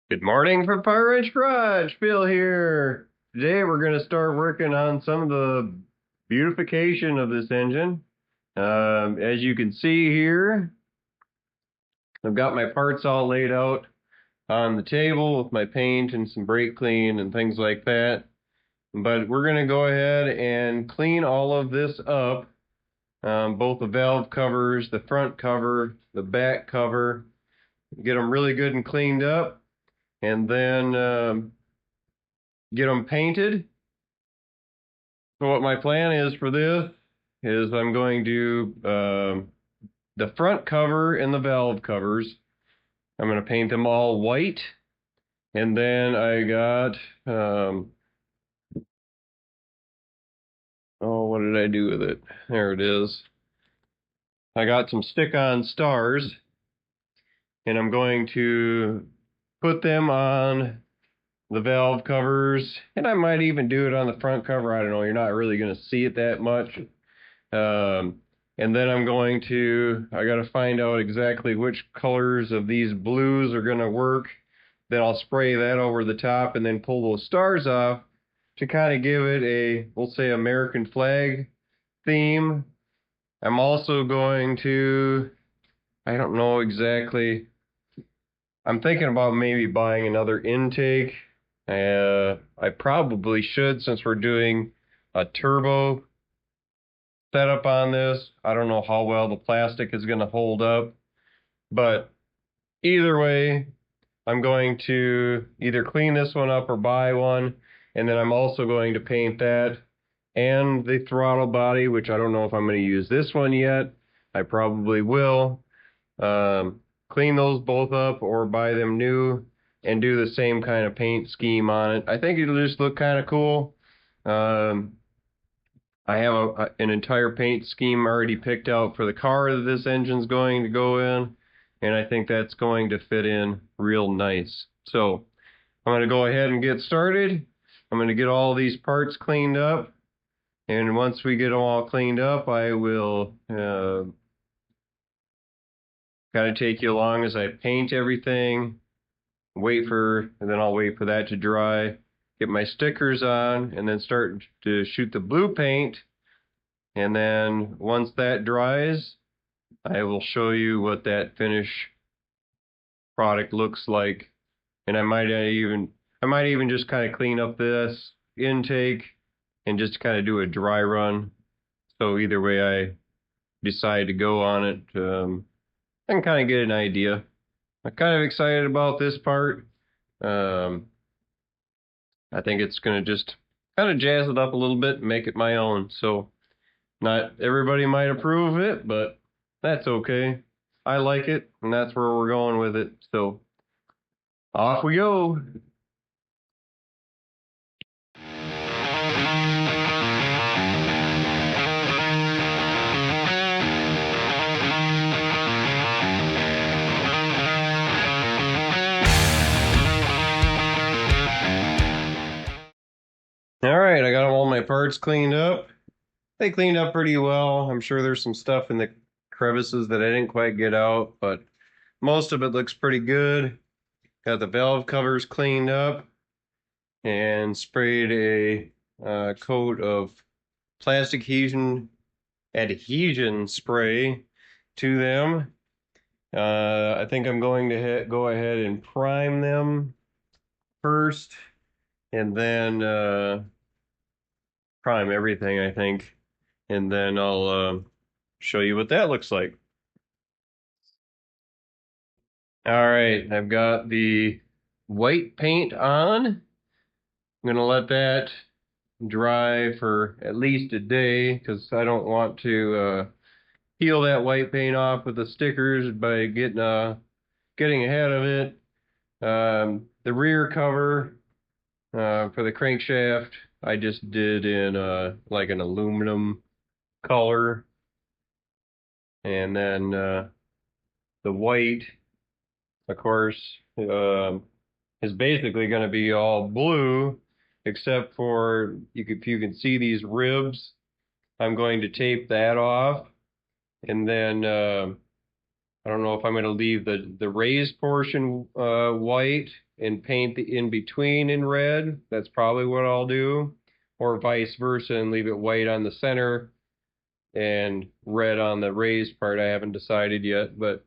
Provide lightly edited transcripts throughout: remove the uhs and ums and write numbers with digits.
Good morning from Fire Ridge Garage. Phil here. Today we're going to start working on some of the beautification of this engine. As you can see here, I've got my parts all laid out on the table with my paint and some brake clean and things like that. But we're going to go ahead and clean all of this up, both the valve covers, the front cover, the back cover, get them really good and cleaned up, and then get them painted. So what my plan is for this is I'm going to the front cover and the valve covers. I'm going to paint them all white, and then I got oh, what did I do with it? There it is. I got some stick-on stars, and I'm going to put them on the valve covers, and I might even do it on the front cover. I don't know. You're not really going to see it that much. And then I got to find out exactly which colors of these blues are going to work. Then I'll spray that over the top and then pull those stars off to kind of give it a, we'll say, American flag theme. I'm also going to, I don't know exactly, I'm thinking about maybe buying another intake. I probably should, since we're doing a turbo setup on this. I don't know how well the plastic is going to hold up, but either way, I'm going to either clean this one up or buy one, and then I'm also going to paint that and the throttle body, which I don't know if I'm going to use this one yet. I probably will. Clean those both up or buy them new and do the same kind of paint scheme on it. I think it'll just look kind of cool. I have an entire paint scheme already picked out for the car that this engine's going to go in, and I think that's going to fit in real nice. So I'm going to go ahead and get started. I'm going to get all these parts cleaned up, and once we get them all cleaned up, I will kind of take you along as I paint everything, and then I'll wait for that to dry, get my stickers on, and then start to shoot the blue paint. And then once that dries, I will show you what that finish product looks like. And I might even just kind of clean up this intake and just kind of do a dry run. So either way I decide to go on it, I can kind of get an idea. I'm kind of excited about this part. I think it's going to just kind of jazz it up a little bit and make it my own. So not everybody might approve of it, but that's okay. I like it, and that's where we're going with it. So off we go. All right, I got all my parts cleaned up. They cleaned up pretty well. I'm sure there's some stuff in the crevices that I didn't quite get out, but most of it looks pretty good. Got the valve covers cleaned up and sprayed a coat of plastic adhesion spray to them. I think I'm going to go ahead and prime them first, and then prime everything, I think, and then I'll show you what that looks like. All right, I've got the white paint on. I'm gonna let that dry for at least a day because I don't want to peel that white paint off with the stickers by getting ahead of it. The rear cover for the crankshaft I just did in like an aluminum color, and then the white, of course, is basically going to be all blue, except for if you can see these ribs, I'm going to tape that off, and then I don't know if I'm going to leave the raised portion white and paint the in-between in red. That's probably what I'll do. Or vice versa and leave it white on the center and red on the raised part. I haven't decided yet, but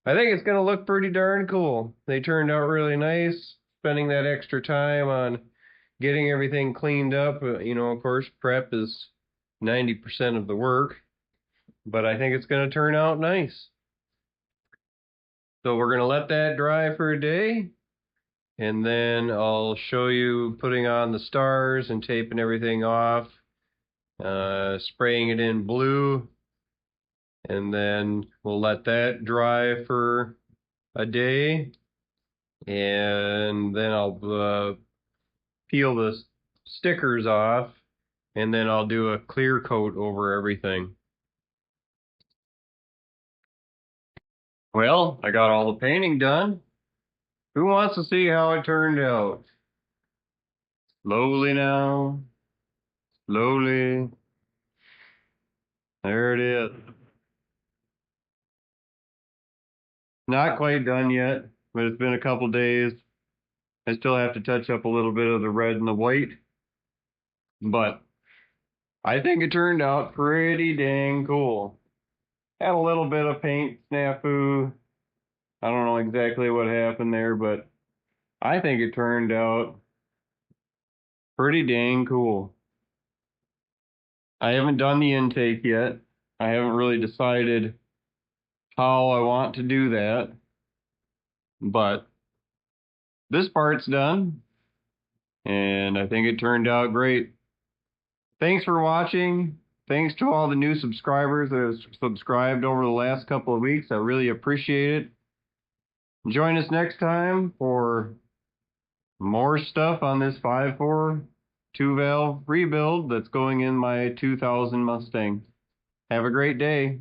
I think it's going to look pretty darn cool. They turned out really nice. Spending that extra time on getting everything cleaned up. Of course, prep is 90% of the work, but I think it's going to turn out nice. So we're going to let that dry for a day, and then I'll show you putting on the stars and taping everything off, spraying it in blue, and then we'll let that dry for a day, and then I'll peel the stickers off, and then I'll do a clear coat over everything. Well, I got all the painting done. Who wants to see how it turned out? Slowly now, slowly. There it is. Not quite done yet, but it's been a couple days. I still have to touch up a little bit of the red and the white, but I think it turned out pretty dang cool. Had a little bit of paint snafu. I don't know exactly what happened there, but I think it turned out pretty dang cool. I haven't done the intake yet. I haven't really decided how I want to do that, but this part's done, and I think it turned out great. Thanks for watching. Thanks to all the new subscribers that have subscribed over the last couple of weeks. I really appreciate it. Join us next time for more stuff on this 5.4 2-valve rebuild that's going in my 2000 Mustang. Have a great day.